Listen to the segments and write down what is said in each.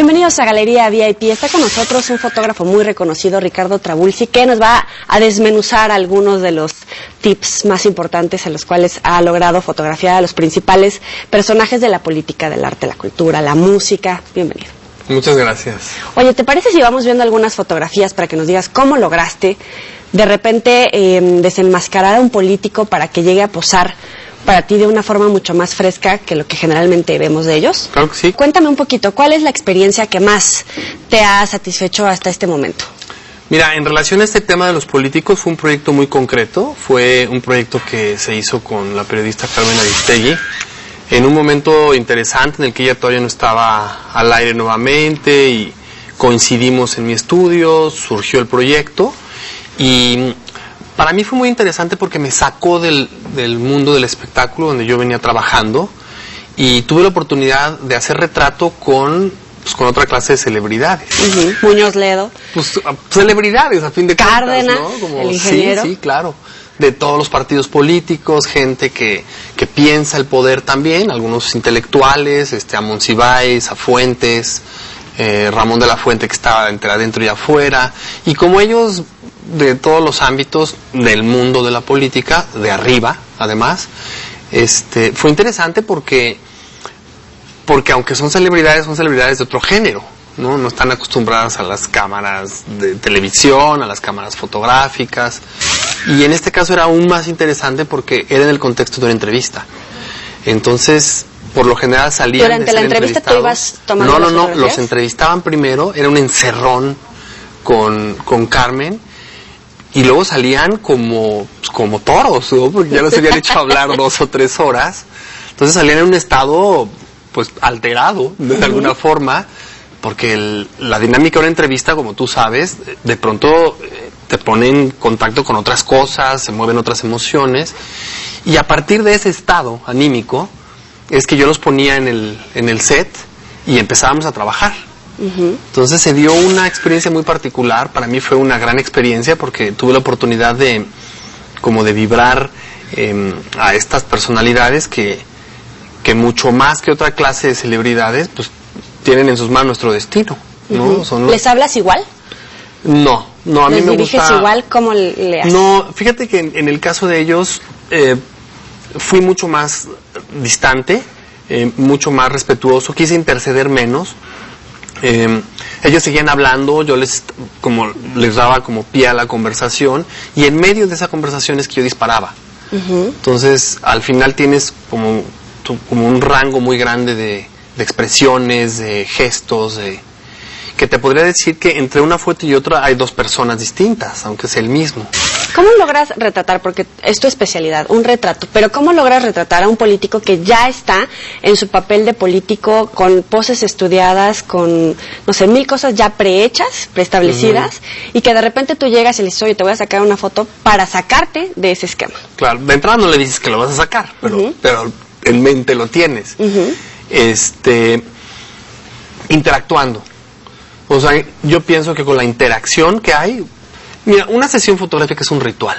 Bienvenidos a Galería VIP. Está con nosotros un fotógrafo muy reconocido, Ricardo Trabulsi, que nos va a desmenuzar algunos de los tips más importantes en los cuales ha logrado fotografiar a los principales personajes de la política, del arte, la cultura, la música. Bienvenido. Muchas gracias. Oye, ¿te parece si vamos viendo algunas fotografías para que nos digas cómo lograste de repente desenmascarar a un político para que llegue a posar para ti de una forma mucho más fresca que lo que generalmente vemos de ellos? Claro que sí. Cuéntame un poquito, ¿cuál es la experiencia que más te ha satisfecho hasta este momento? Mira, en relación a este tema de los políticos, fue un proyecto muy concreto. Fue un proyecto que se hizo con la periodista Carmen Aristegui en un momento interesante en el que ella todavía no estaba al aire nuevamente, y coincidimos en mi estudio, surgió el proyecto, y para mí fue muy interesante porque me sacó del mundo del espectáculo donde yo venía trabajando, y tuve la oportunidad de hacer retrato con otra clase de celebridades. Muñoz Ledo. Pues celebridades, a fin de cuentas, Cárdenas, ¿no? Como, el ingeniero. Sí, claro. De todos los partidos políticos, gente que piensa el poder también, algunos intelectuales, a Monsiváis, a Fuentes, Ramón de la Fuente, que estaba entre adentro y afuera, y como ellos de todos los ámbitos del mundo de la política, de arriba, además, fue interesante porque aunque son celebridades de otro género, ¿no? No están acostumbradas a las cámaras de televisión, a las cámaras fotográficas, y en este caso era aún más interesante porque era en el contexto de una entrevista. Entonces, por lo general salían durante la entrevista tú ibas tomando las fotografías. Los entrevistaban primero, era un encerrón con Carmen, y luego salían como toros, ¿no? Porque ya los habían hecho hablar 2 o 3 horas. Entonces salían en un estado pues alterado de alguna forma, porque la dinámica de una entrevista, como tú sabes, de pronto te pone en contacto con otras cosas, se mueven otras emociones, y a partir de ese estado anímico es que yo los ponía en el set y empezábamos a trabajar. Entonces se dio una experiencia muy particular. Para mí fue una gran experiencia porque tuve la oportunidad de vibrar a estas personalidades que mucho más que otra clase de celebridades pues tienen en sus manos nuestro destino, ¿no? ¿Les hablas igual? No, a mí me gusta. ¿Les diriges igual? ¿Cómo le haces? No, fíjate que en el caso de ellos fui mucho más distante, mucho más respetuoso, quise interceder menos. Ellos seguían hablando, yo les daba como pie a la conversación, y en medio de esa conversación es que yo disparaba. Entonces al final tienes como un rango muy grande de expresiones, de gestos, que te podría decir que entre una foto y otra hay 2 personas distintas, aunque sea el mismo. ¿Cómo logras retratar, porque es tu especialidad, un retrato, pero cómo logras retratar a un político que ya está en su papel de político, con poses estudiadas, con, no sé, 1000 cosas ya prehechas, preestablecidas, y que de repente tú llegas y le dices, oye, te voy a sacar una foto para sacarte de ese esquema? Claro, de entrada no le dices que lo vas a sacar, pero en mente lo tienes. Interactuando. O sea, yo pienso que con la interacción que hay, mira, una sesión fotográfica es un ritual.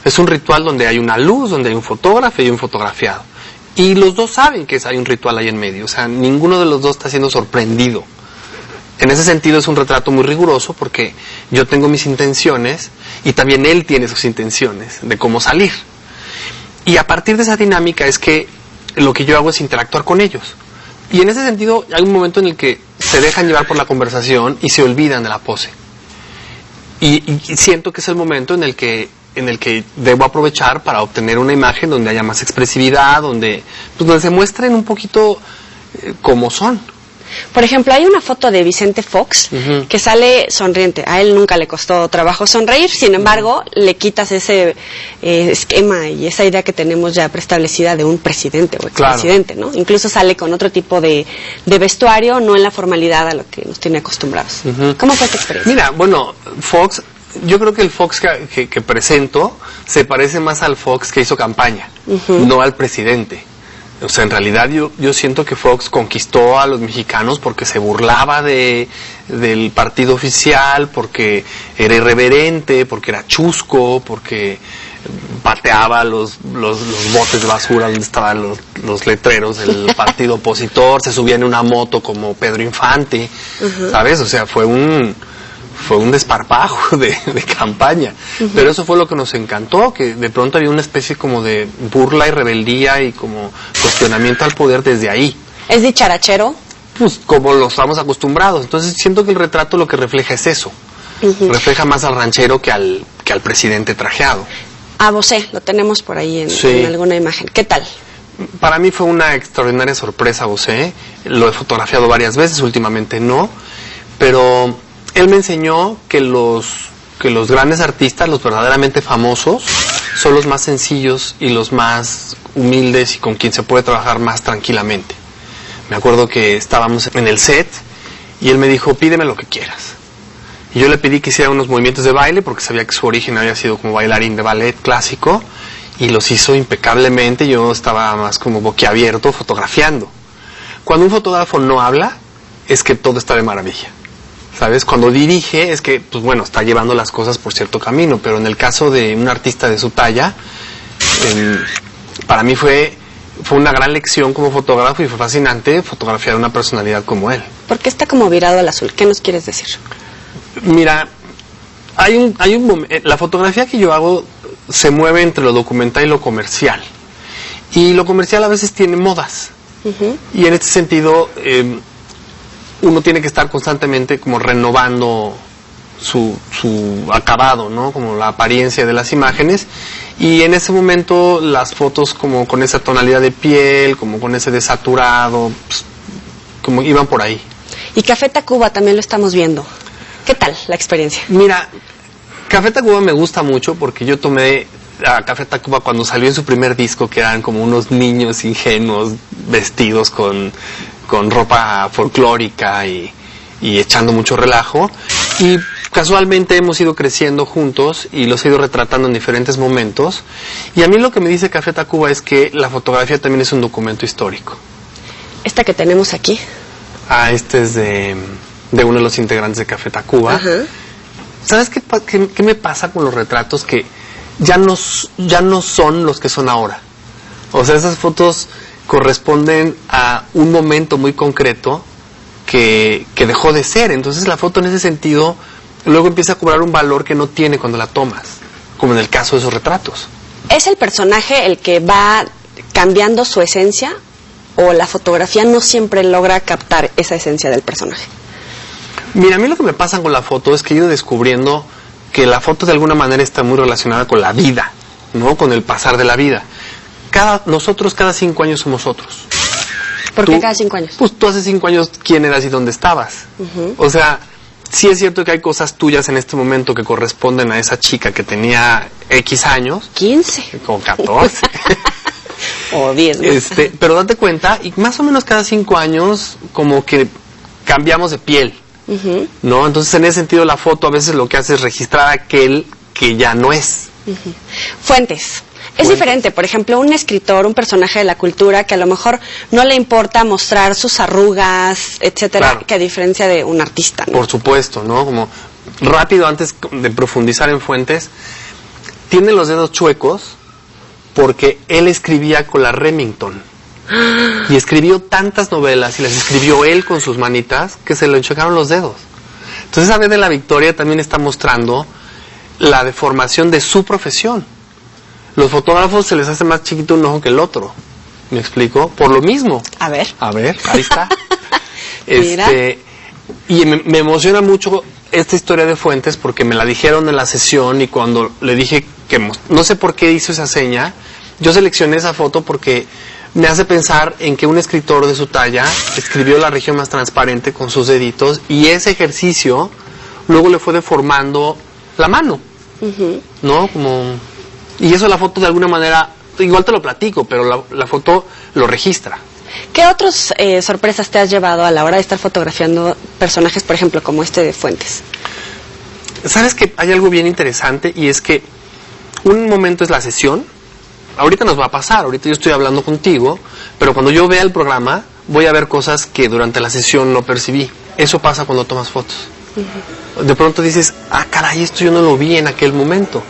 Es un ritual donde hay una luz, donde hay un fotógrafo y un fotografiado. Y los dos saben que hay un ritual ahí en medio. O sea, ninguno de los dos está siendo sorprendido. En ese sentido es un retrato muy riguroso porque yo tengo mis intenciones y también él tiene sus intenciones de cómo salir. Y a partir de esa dinámica es que lo que yo hago es interactuar con ellos. Y en ese sentido hay un momento en el que se dejan llevar por la conversación y se olvidan de la pose. Y siento que es el momento en el que debo aprovechar para obtener una imagen donde haya más expresividad, donde se muestren un poquito cómo son. Por ejemplo, hay una foto de Vicente Fox que sale sonriente. A él nunca le costó trabajo sonreír, sin embargo, le quitas ese esquema y esa idea que tenemos ya preestablecida de un presidente o expresidente, ¿no? Incluso sale con otro tipo de vestuario, no en la formalidad a lo que nos tiene acostumbrados. ¿Cómo fue esta experiencia? Mira, bueno, Fox, yo creo que el Fox que presento se parece más al Fox que hizo campaña, no al presidente. O sea, en realidad yo siento que Fox conquistó a los mexicanos porque se burlaba del partido oficial, porque era irreverente, porque era chusco, porque pateaba los botes de basura donde estaban los letreros del partido opositor, se subía en una moto como Pedro Infante, ¿sabes? O sea, fue un desparpajo de campaña. Pero eso fue lo que nos encantó, que de pronto había una especie como de burla y rebeldía y como cuestionamiento al poder desde ahí. ¿Es dicharachero? Pues como lo estamos acostumbrados. Entonces siento que el retrato lo que refleja es eso. Refleja más al ranchero que al presidente trajeado. A Bosé, lo tenemos por ahí en alguna imagen. ¿Qué tal? Para mí fue una extraordinaria sorpresa Bosé. Lo he fotografiado varias veces, últimamente no. Pero él me enseñó que los grandes artistas, los verdaderamente famosos, son los más sencillos y los más humildes y con quien se puede trabajar más tranquilamente. Me acuerdo que estábamos en el set y él me dijo, pídeme lo que quieras. Y yo le pedí que hiciera unos movimientos de baile porque sabía que su origen había sido como bailarín de ballet clásico y los hizo impecablemente. Yo estaba más como boquiabierto fotografiando. Cuando un fotógrafo no habla, es que todo está de maravilla. ¿Sabes? Cuando dirige es que, pues bueno, está llevando las cosas por cierto camino, pero en el caso de un artista de su talla, para mí fue una gran lección como fotógrafo y fue fascinante fotografiar a una personalidad como él. ¿Por qué está como virado al azul? ¿Qué nos quieres decir? Mira, la fotografía que yo hago se mueve entre lo documental y lo comercial. Y lo comercial a veces tiene modas. Y en este sentido, uno tiene que estar constantemente como renovando su acabado, ¿no? Como la apariencia de las imágenes. Y en ese momento las fotos como con esa tonalidad de piel, como con ese desaturado, pues, como iban por ahí. Y Café Tacuba también lo estamos viendo. ¿Qué tal la experiencia? Mira, Café Tacuba me gusta mucho porque yo tomé a Café Tacuba cuando salió en su primer disco, que eran como unos niños ingenuos vestidos con ropa folclórica y echando mucho relajo. Y casualmente hemos ido creciendo juntos y los he ido retratando en diferentes momentos. Y a mí lo que me dice Café Tacuba es que la fotografía también es un documento histórico. Esta que tenemos aquí. Este es de uno de los integrantes de Café Tacuba. ¿Sabes qué me pasa con los retratos? Que ya no son los que son ahora. O sea, esas fotos corresponden a un momento muy concreto que dejó de ser. Entonces la foto en ese sentido luego empieza a cobrar un valor que no tiene cuando la tomas, como en el caso de esos retratos. ¿Es el personaje el que va cambiando su esencia o la fotografía no siempre logra captar esa esencia del personaje? Mira, a mí lo que me pasa con la foto es que he ido descubriendo que la foto de alguna manera está muy relacionada con la vida, ¿no? Con el pasar de la vida. Nosotros cada 5 años somos otros. ¿Por qué cada 5 años? Pues tú hace 5 años, ¿quién eras y dónde estabas? O sea, sí es cierto que hay cosas tuyas en este momento que corresponden a esa chica que tenía X años. 15. Con 14. O 10. Pero date cuenta, y más o menos cada 5 años como que cambiamos de piel. ¿No? Entonces en ese sentido la foto a veces lo que hace es registrar a aquel que ya no es. Fuentes. Es diferente, por ejemplo, un escritor, un personaje de la cultura que a lo mejor no le importa mostrar sus arrugas, etcétera, claro, que a diferencia de un artista, ¿no? Por supuesto, ¿no? Como rápido, antes de profundizar en Fuentes, tiene los dedos chuecos porque él escribía con la Remington. Y escribió tantas novelas y las escribió él con sus manitas que se le enchocaron los dedos. Entonces Ave de la Victoria también está mostrando la deformación de su profesión. Los fotógrafos se les hace más chiquito un ojo que el otro. ¿Me explico? Por lo mismo. A ver, ahí está. Y me emociona mucho esta historia de Fuentes porque me la dijeron en la sesión y cuando le dije que no sé por qué hizo esa seña, yo seleccioné esa foto porque me hace pensar en que un escritor de su talla escribió La región más transparente con sus deditos y ese ejercicio luego le fue deformando la mano, ¿no? Y eso la foto de alguna manera, igual te lo platico, pero la foto lo registra. ¿Qué otras sorpresas te has llevado a la hora de estar fotografiando personajes, por ejemplo, como este de Fuentes? Sabes que hay algo bien interesante y es que un momento es la sesión. Ahorita nos va a pasar, ahorita yo estoy hablando contigo, pero cuando yo vea el programa voy a ver cosas que durante la sesión no percibí. Eso pasa cuando tomas fotos. De pronto dices, caray, esto yo no lo vi en aquel momento.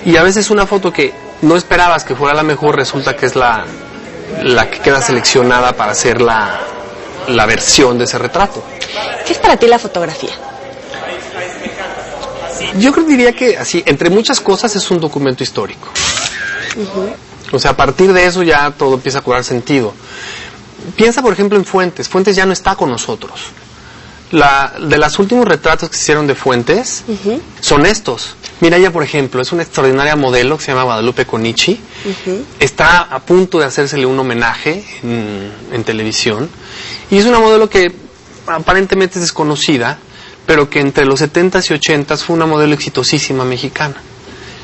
Y a veces una foto que no esperabas que fuera la mejor resulta que es la que queda seleccionada para hacer la versión de ese retrato. ¿Qué es para ti la fotografía? Yo diría que así, entre muchas cosas, es un documento histórico. O sea, a partir de eso ya todo empieza a cobrar sentido. Piensa, por ejemplo, en Fuentes. Fuentes ya no está con nosotros. De los últimos retratos que se hicieron de Fuentes son estos. Mira, ella, por ejemplo, es una extraordinaria modelo que se llama Guadalupe Conichi. Está a punto de hacérsele un homenaje en televisión. Y es una modelo que aparentemente es desconocida, pero que entre los 70s y 80s fue una modelo exitosísima mexicana.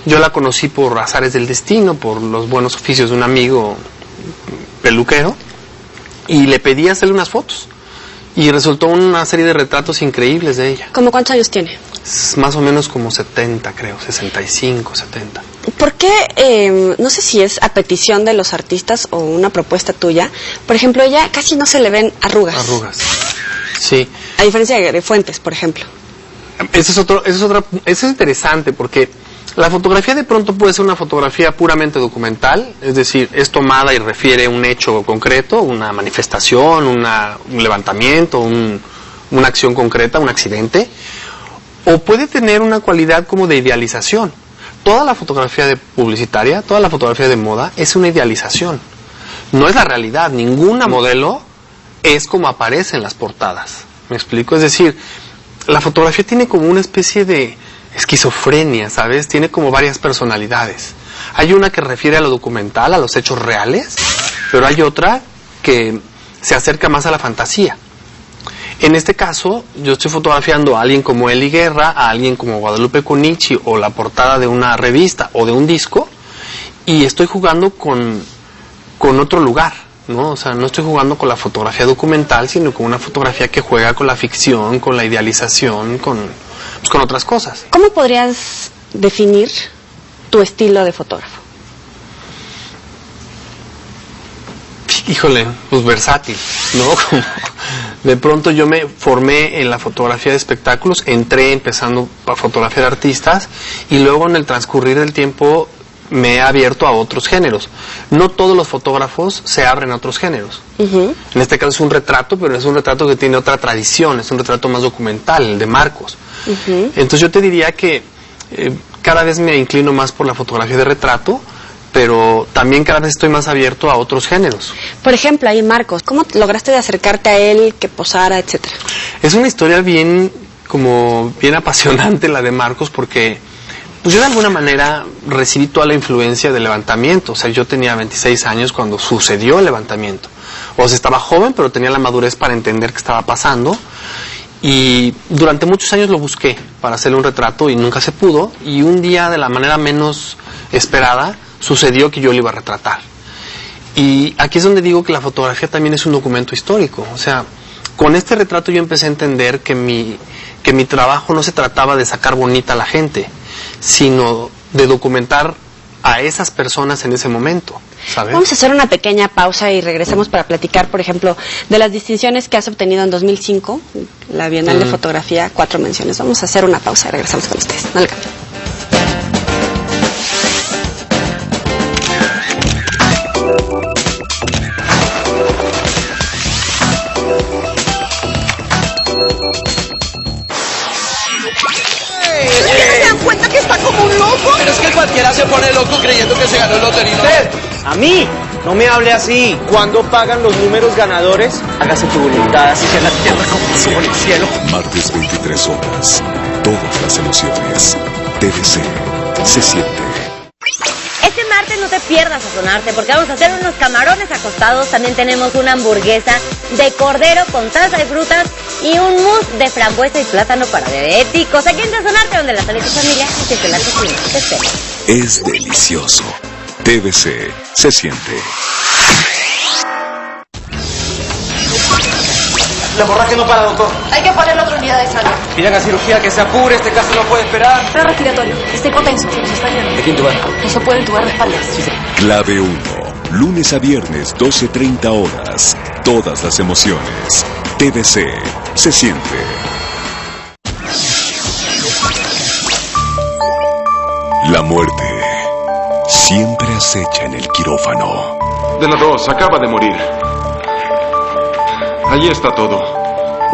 Yo la conocí por azares del destino, por los buenos oficios de un amigo peluquero, y le pedí hacerle unas fotos. Y resultó una serie de retratos increíbles de ella. ¿Cómo cuántos años tiene? Es más o menos como 70, creo, 65, 70. ¿Por qué, no sé si es a petición de los artistas o una propuesta tuya, por ejemplo, ella casi no se le ven arrugas? Arrugas, sí. A diferencia de Fuentes, por ejemplo. Eso es interesante porque la fotografía de pronto puede ser una fotografía puramente documental, es decir, es tomada y refiere un hecho concreto, una manifestación, un levantamiento, una acción concreta, un accidente, o puede tener una cualidad como de idealización. Toda la fotografía publicitaria, toda la fotografía de moda es una idealización, no es la realidad. Ninguna modelo es como aparece en las portadas, ¿me explico? Es decir, la fotografía tiene como una especie de esquizofrenia, ¿sabes? Tiene como varias personalidades. Hay una que refiere a lo documental, a los hechos reales, pero hay otra que se acerca más a la fantasía. En este caso, yo estoy fotografiando a alguien como Eli Guerra, a alguien como Guadalupe Conichi, o la portada de una revista o de un disco, y estoy jugando con otro lugar, ¿no? O sea, no estoy jugando con la fotografía documental, sino con una fotografía que juega con la ficción, con la idealización, con otras cosas. ¿Cómo podrías definir tu estilo de fotógrafo? Híjole, pues versátil, ¿no? De pronto yo me formé en la fotografía de espectáculos, entré empezando a fotografiar artistas y luego en el transcurrir del tiempo me he abierto a otros géneros. No todos los fotógrafos se abren a otros géneros. En este caso es un retrato, pero es un retrato que tiene otra tradición, es un retrato más documental, el de Marcos. Entonces yo te diría que cada vez me inclino más por la fotografía de retrato, pero también cada vez estoy más abierto a otros géneros. Por ejemplo, ahí Marcos, ¿cómo lograste de acercarte a él, que posara, etcétera? Es una historia bien apasionante la de Marcos, porque pues yo de alguna manera recibí toda la influencia del levantamiento. O sea, yo tenía 26 años cuando sucedió el levantamiento. O sea, estaba joven, pero tenía la madurez para entender qué estaba pasando. Y durante muchos años lo busqué para hacerle un retrato y nunca se pudo. Y un día, de la manera menos esperada, sucedió que yo lo iba a retratar. Y aquí es donde digo que la fotografía también es un documento histórico. O sea, con este retrato yo empecé a entender que mi trabajo no se trataba de sacar bonita a la gente, sino de documentar a esas personas en ese momento, ¿sabes? Vamos a hacer una pequeña pausa y regresamos para platicar, por ejemplo, de las distinciones que has obtenido en 2005, la Bienal de Fotografía, 4 menciones. Vamos a hacer una pausa y regresamos con ustedes. No le cambien. ¿Cuenta que está como un loco? Pero es que cualquiera se pone loco creyendo que se ganó el lotería. Usted, a mí, no me hable así. Cuando pagan los números ganadores, hágase tu voluntad, así que la tierra como subo en el cielo. Martes 23 horas, todas las emociones. TVC se siente. Este martes no te pierdas Sazonarte porque vamos a hacer unos camarones acostados. También tenemos una hamburguesa de cordero con salsa de frutas y un mousse de frambuesa y plátano para diabéticos. Aquí en Sazonarte, donde la salud de tu familia es la cocina. Te espero. Es delicioso. TVC se siente. La hemorragia no para, doctor. Hay que poner otra unidad de salud. Pidan a cirugía que se apure, este caso no puede esperar. Pero respiratorio, está hipotenso, se nos está yendo. ¿De quién tú vas? No se puede entubar de espaldas. Sí, sí. Clave 1. Lunes a viernes, 12:30 horas. Todas las emociones. TVC se siente. La muerte siempre acecha en el quirófano. De la 2, acaba de morir. Allí está todo.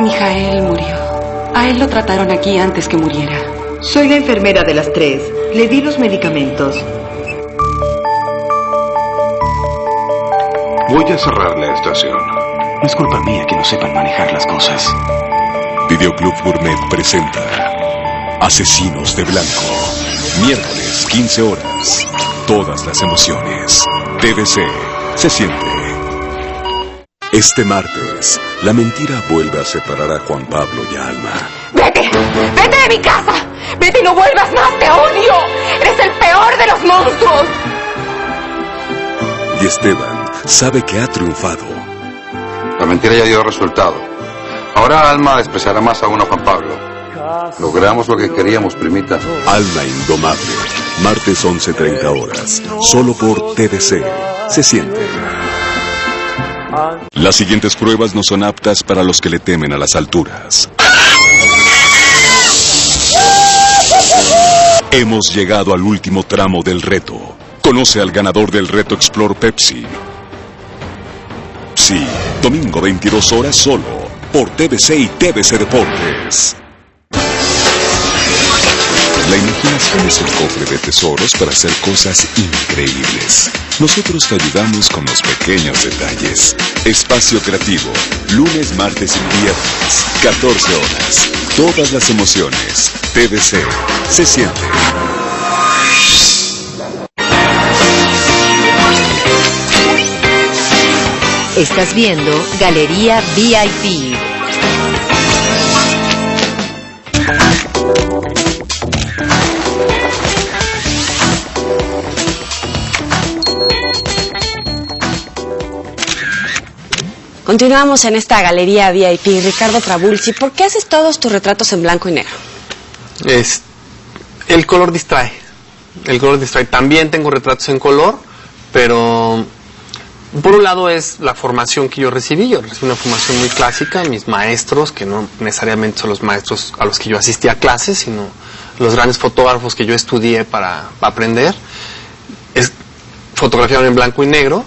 Mijael murió. A él lo trataron aquí antes que muriera. Soy la enfermera de las 3. Le di los medicamentos. Voy a cerrar la estación. No es culpa mía que no sepan manejar las cosas. Videoclub Gourmet presenta Asesinos de Blanco. Miércoles, 15 horas. Todas las emociones. TVC se siente. Este martes, la mentira vuelve a separar a Juan Pablo y a Alma. ¡Vete! ¡Vete de mi casa! ¡Vete y no vuelvas más! ¡Te odio! ¡Eres el peor de los monstruos! Y Esteban sabe que ha triunfado. La mentira ya dio resultado. Ahora Alma despreciará más aún a Juan Pablo. Logramos lo que queríamos, primita. Alma Indomable. Martes 11:30 horas. Solo por TVC. Se siente. Las siguientes pruebas no son aptas para los que le temen a las alturas. Hemos llegado al último tramo del reto. Conoce al ganador del reto Explore Pepsi. Sí, domingo 22 horas solo por TVC y TVC Deportes. La imaginación es el cofre de tesoros para hacer cosas increíbles. Nosotros te ayudamos con los pequeños detalles. Espacio Creativo, lunes, martes y viernes, 14 horas. Todas las emociones. TVC se siente. Estás viendo Galería VIP. Continuamos en esta Galería VIP. Ricardo Trabulsi, ¿por qué haces todos tus retratos en blanco y negro? El color distrae. El color distrae. También tengo retratos en color, pero por un lado es la formación que yo recibí. Yo recibí una formación muy clásica. Mis maestros, que no necesariamente son los maestros a los que yo asistí a clases, sino los grandes fotógrafos que yo estudié para aprender, fotografiaron en blanco y negro.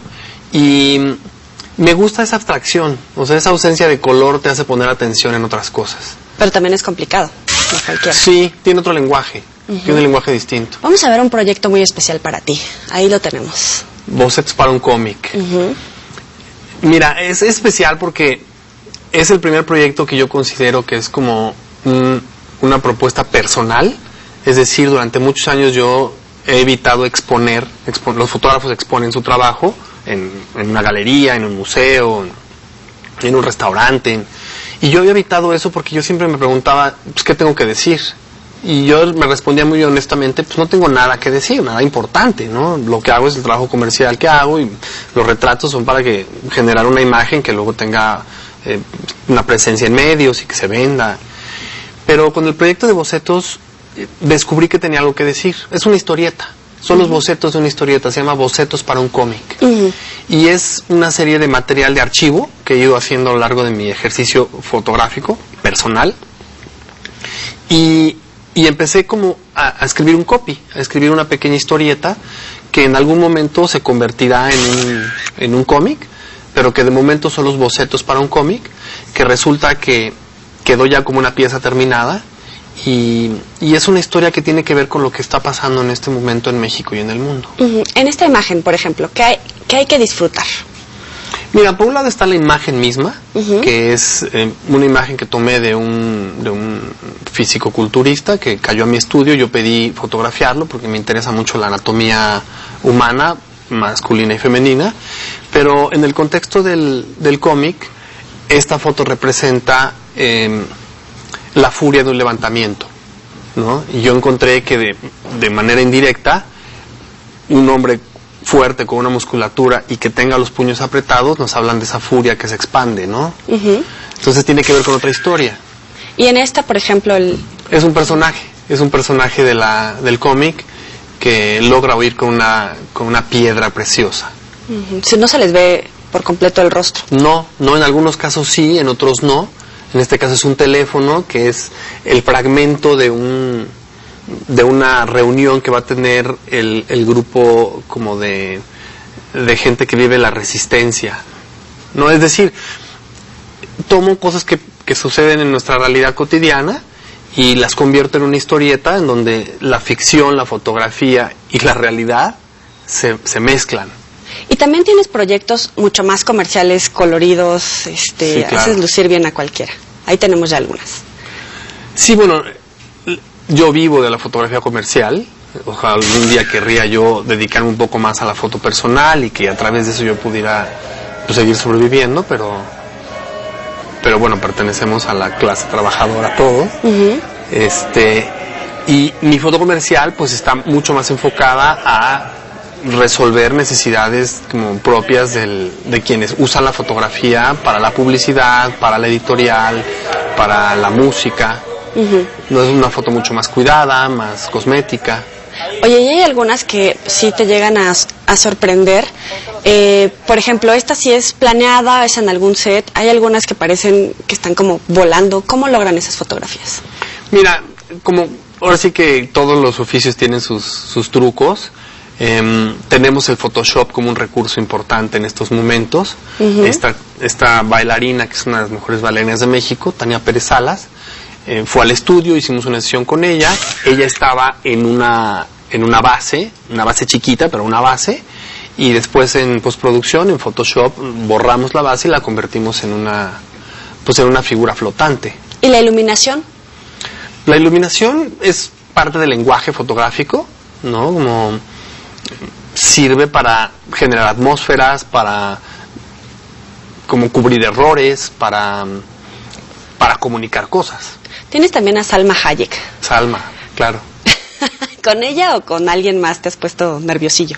Y me gusta esa abstracción, o sea, esa ausencia de color te hace poner atención en otras cosas. Pero también es complicado, no cualquiera. Sí, tiene otro lenguaje, tiene un lenguaje distinto. Vamos a ver un proyecto muy especial para ti, ahí lo tenemos. Bocetos para un cómic. Mira, es especial porque es el primer proyecto que yo considero que es como una propuesta personal, es decir, durante muchos años yo he evitado exponer, los fotógrafos exponen su trabajo en una galería, en un museo, en un restaurante, y yo había evitado eso porque yo siempre me preguntaba, pues, ¿qué tengo que decir? Y yo me respondía muy honestamente, pues no tengo nada que decir, nada importante, ¿no? Lo que hago es el trabajo comercial que hago y los retratos son para generar una imagen que luego tenga una presencia en medios y que se venda. Pero con el proyecto de bocetos descubrí que tenía algo que decir. Es una historieta. Son los bocetos de una historieta, se llama Bocetos para un cómic. Y es una serie de material de archivo que he ido haciendo a lo largo de mi ejercicio fotográfico personal. Y empecé como a escribir un copy, a escribir una pequeña historieta que en algún momento se convertirá en un cómic, pero que de momento son los bocetos para un cómic, que resulta que quedó ya como una pieza terminada. Y es una historia que tiene que ver con lo que está pasando en este momento en México y en el mundo. En esta imagen, por ejemplo, ¿qué hay que disfrutar? Mira, por un lado está la imagen misma, que es una imagen que tomé de un físico-culturista que cayó a mi estudio. Yo pedí fotografiarlo porque me interesa mucho la anatomía humana, masculina y femenina, pero en el contexto del cómic, esta foto representa la furia de un levantamiento, ¿no? Y yo encontré que de manera indirecta, un hombre fuerte con una musculatura y que tenga los puños apretados nos hablan de esa furia que se expande, ¿no? Entonces tiene que ver con otra historia. Y en esta, por ejemplo, es un personaje del cómic que logra huir con una piedra preciosa. Si no se les ve por completo el rostro. No, en algunos casos sí, en otros no. En este caso es un teléfono que es el fragmento de de una reunión que va a tener el grupo como de gente que vive la resistencia, ¿no? Es decir, tomo cosas que suceden en nuestra realidad cotidiana y las convierto en una historieta en donde la ficción, la fotografía y la realidad se mezclan. Y también tienes proyectos mucho más comerciales, coloridos, Sí, claro. Haces lucir bien a cualquiera. Ahí tenemos ya algunas. Sí, bueno, yo vivo de la fotografía comercial. Ojalá algún día querría yo dedicarme un poco más a la foto personal y que a través de eso yo pudiera pues, seguir sobreviviendo, pero bueno, pertenecemos a la clase trabajadora todos. Y mi foto comercial pues está mucho más enfocada a resolver necesidades como propias de quienes usan la fotografía para la publicidad, para la editorial, para la música. No es una foto mucho más cuidada, más cosmética. Oye, y hay algunas que sí te llegan a sorprender. Por ejemplo, esta sí es planeada, es en algún set. Hay algunas que parecen que están como volando. ¿Cómo logran esas fotografías? Mira, como ahora sí que todos los oficios tienen sus trucos. Tenemos el Photoshop como un recurso importante en estos momentos. Esta bailarina, que es una de las mejores bailarinas de México, Tania Pérez Salas, fue al estudio, hicimos una sesión con ella. Ella estaba en una base chiquita, pero una base, y después en postproducción, en Photoshop, borramos la base y la convertimos en una figura flotante. ¿Y la iluminación? La iluminación es parte del lenguaje fotográfico, ¿no? Como sirve para generar atmósferas, para como cubrir errores, para comunicar cosas. Tienes también a Salma Hayek. Salma, claro. ¿Con ella o con alguien más te has puesto nerviosillo?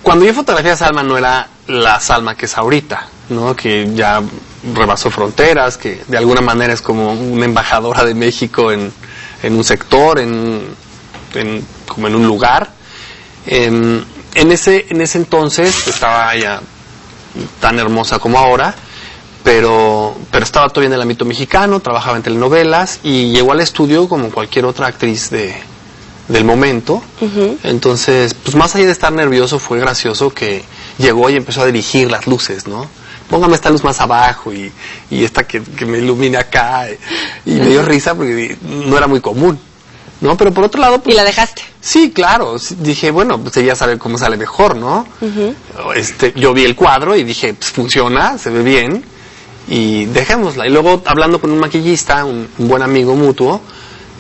Cuando yo fotografié a Salma no era la Salma que es ahorita, ¿no? Que ya rebasó fronteras, que de alguna manera es como una embajadora de México en un sector, como en un lugar. En ese entonces estaba ella tan hermosa como ahora, pero estaba todavía en el ámbito mexicano, trabajaba en telenovelas y llegó al estudio como cualquier otra actriz del momento. Entonces, pues más allá de estar nervioso, fue gracioso que llegó y empezó a dirigir las luces, ¿no? Póngame esta luz más abajo y esta que me ilumine acá. Y me dio risa porque no era muy común, ¿no? Pero por otro lado... Pues, ¿y la dejaste? Sí, claro. Dije, bueno, pues ella sabe cómo sale mejor, ¿no? Yo vi el cuadro y dije, pues funciona, se ve bien, y dejémosla. Y luego, hablando con un maquillista, un buen amigo mutuo,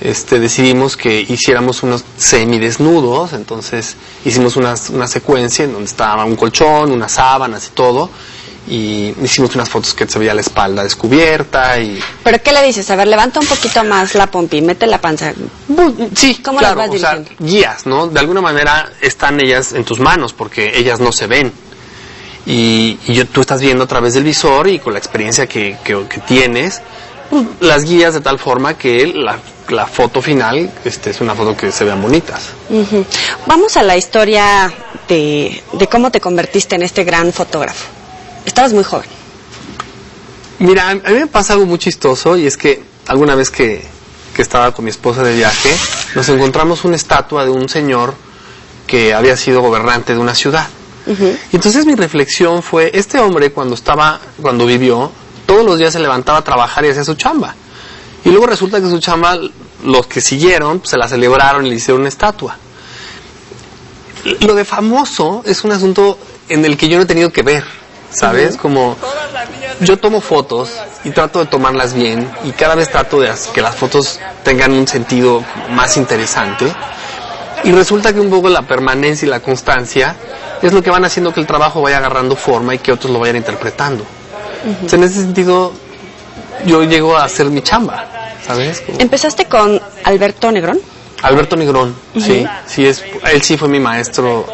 decidimos que hiciéramos unos semidesnudos. Entonces hicimos una secuencia en donde estaba un colchón, unas sábanas y todo, y hicimos unas fotos que se veía la espalda descubierta. ¿Pero qué le dices? A ver, levanta un poquito más la pompi, mete la panza. Sí, ¿cómo claro, las vas dirigiendo? Guías, ¿no? De alguna manera están ellas en tus manos porque ellas no se ven. Y tú estás viendo a través del visor y con la experiencia que tienes, pues, las guías de tal forma que la foto final es una foto que se vean bonitas. Vamos a la historia de cómo te convertiste en este gran fotógrafo. Estabas muy joven. Mira, a mí me pasa algo muy chistoso, y es que alguna vez que estaba con mi esposa de viaje, nos encontramos una estatua de un señor que había sido gobernante de una ciudad. Y entonces mi reflexión fue, este hombre cuando vivió, todos los días se levantaba a trabajar y hacía su chamba. Y luego resulta que su chamba, los que siguieron, pues, se la celebraron y le hicieron una estatua. Lo de famoso es un asunto en el que yo no he tenido que ver, ¿sabes? Como yo tomo fotos y trato de tomarlas bien, y cada vez trato de que las fotos tengan un sentido más interesante. Y resulta que un poco la permanencia y la constancia es lo que van haciendo que el trabajo vaya agarrando forma y que otros lo vayan interpretando. Entonces, en ese sentido, yo llego a hacer mi chamba, ¿sabes? ¿Empezaste con Alberto Negrón? Alberto Negrón, sí, él sí fue mi maestro,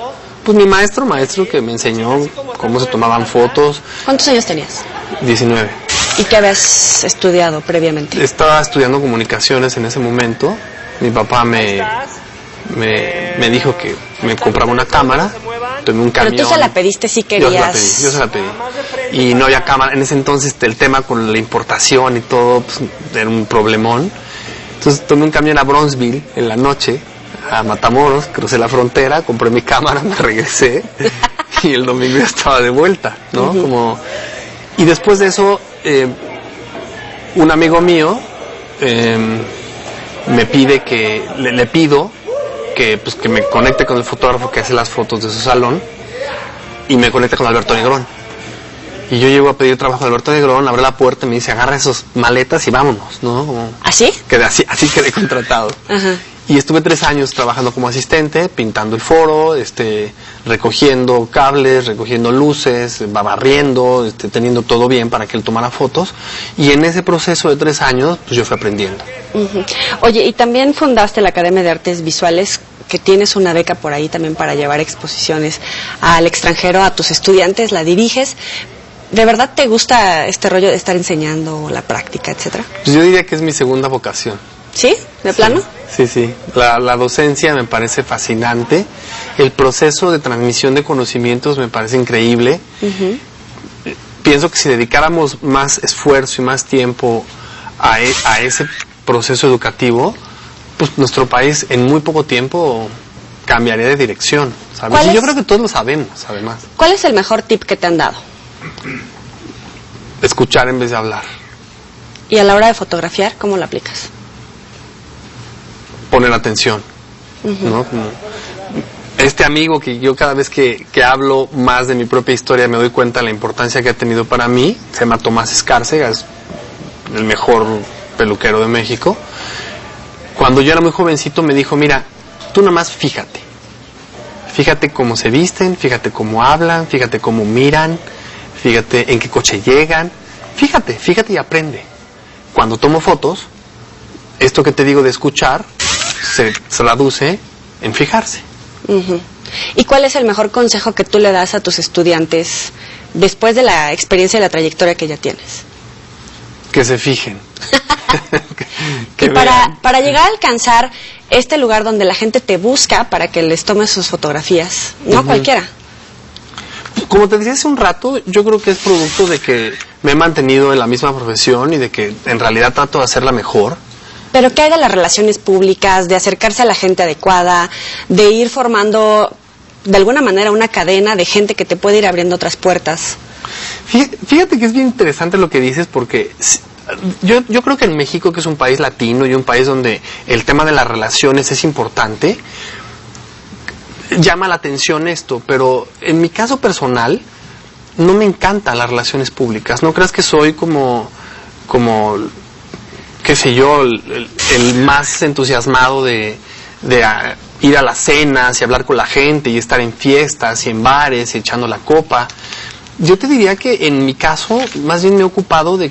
pues mi maestro que me enseñó cómo se tomaban fotos. ¿Cuántos años tenías? 19. ¿Y qué habías estudiado previamente? Estaba estudiando comunicaciones en ese momento. Mi papá me dijo que me compraba una cámara, tomé un camión. Pero tú se la pediste si querías. Yo se la pedí. Y no había cámara. En ese entonces el tema con la importación y todo, pues, era un problemón. Entonces tomé un camión a Bronzeville en la noche, a Matamoros, crucé la frontera, compré mi cámara, me regresé y el domingo ya estaba de vuelta, ¿no? Y después de eso, un amigo mío me pide que, le pido que me conecte con el fotógrafo que hace las fotos de su salón y me conecte con Alberto Negrón. Y yo llego a pedir trabajo a Alberto Negrón, abre la puerta y me dice, agarra esas maletas y vámonos, ¿no? ¿Así? Así quedé contratado. Ajá. Y estuve 3 años trabajando como asistente, pintando el foro, recogiendo cables, recogiendo luces, barriendo, teniendo todo bien para que él tomara fotos. Y en ese proceso de 3 años, pues yo fui aprendiendo. Oye, y también fundaste la Academia de Artes Visuales, que tienes una beca por ahí también para llevar exposiciones al extranjero a tus estudiantes, la diriges. ¿De verdad te gusta este rollo de estar enseñando, la práctica, etcétera? Pues yo diría que es mi segunda vocación. ¿Sí? ¿De plano? Sí. La docencia me parece fascinante. El proceso de transmisión de conocimientos me parece increíble. Pienso que si dedicáramos más esfuerzo y más tiempo a ese proceso educativo, pues nuestro país en muy poco tiempo cambiaría de dirección, ¿sabes? Y yo creo que todos lo sabemos, además. ¿Cuál es el mejor tip que te han dado? Escuchar en vez de hablar. ¿Y a la hora de fotografiar, cómo lo aplicas? Poner atención, ¿no? Como este amigo que yo cada vez que hablo más de mi propia historia me doy cuenta de la importancia que ha tenido para mí, se llama Tomás Escárcega, es el mejor peluquero de México. Cuando yo era muy jovencito me dijo, mira, tú nada más fíjate cómo se visten, fíjate cómo hablan, fíjate cómo miran, fíjate en qué coche llegan, fíjate y aprende. Cuando tomo fotos, esto que te digo de escuchar se traduce en fijarse. ¿Y cuál es el mejor consejo que tú le das a tus estudiantes después de la experiencia y la trayectoria que ya tienes? Que se fijen. Que para llegar a alcanzar este lugar donde la gente te busca para que les tomes sus fotografías, no cualquiera. Como te decía hace un rato, yo creo que es producto de que me he mantenido en la misma profesión y de que en realidad trato de hacerla mejor. Pero ¿qué hay de las relaciones públicas, de acercarse a la gente adecuada, de ir formando de alguna manera una cadena de gente que te puede ir abriendo otras puertas? Fíjate que es bien interesante lo que dices, porque yo creo que en México, que es un país latino y un país donde el tema de las relaciones es importante, llama la atención esto, pero en mi caso personal no me encantan las relaciones públicas. No creas que soy como qué sé yo, el más entusiasmado de ir a las cenas y hablar con la gente y estar en fiestas y en bares y echando la copa. Yo te diría que en mi caso más bien me he ocupado de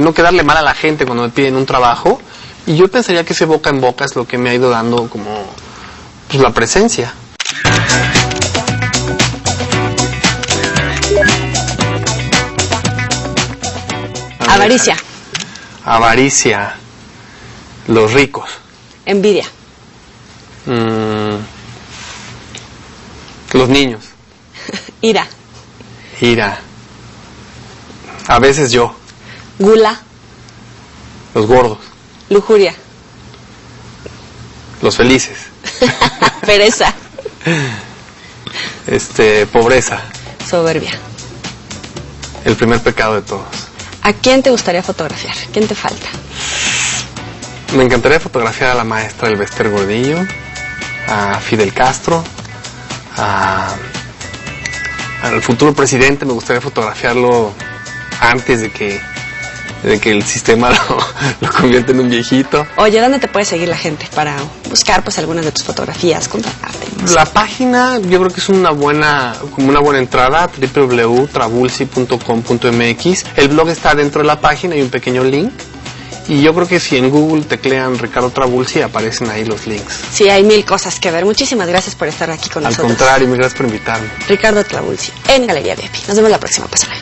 no quedarle mal a la gente cuando me piden un trabajo, y yo pensaría que ese boca en boca es lo que me ha ido dando como pues, la presencia. Avaricia. Avaricia. Los ricos. Envidia. Los niños. Ira. A veces yo. Gula. Los gordos. Lujuria. Los felices. Pereza. Pobreza. Soberbia. El primer pecado de todos. ¿A quién te gustaría fotografiar? ¿Quién te falta? Me encantaría fotografiar a la maestra Elbester Gordillo, a Fidel Castro, al futuro presidente. Me gustaría fotografiarlo antes de que el sistema lo convierta en un viejito. Oye, ¿dónde te puede seguir la gente para buscar pues algunas de tus fotografías, contratarte? La página yo creo que es una buena entrada, www.trabulsi.com.mx. El blog está dentro de la página, hay un pequeño link. Y yo creo que si en Google teclean Ricardo Trabulsi, aparecen ahí los links. Sí, hay 1000 cosas que ver. Muchísimas gracias por estar aquí con nosotros. Al contrario, gracias por invitarme. Ricardo Trabulsi, en Galería VIP. Nos vemos la próxima. Pásala.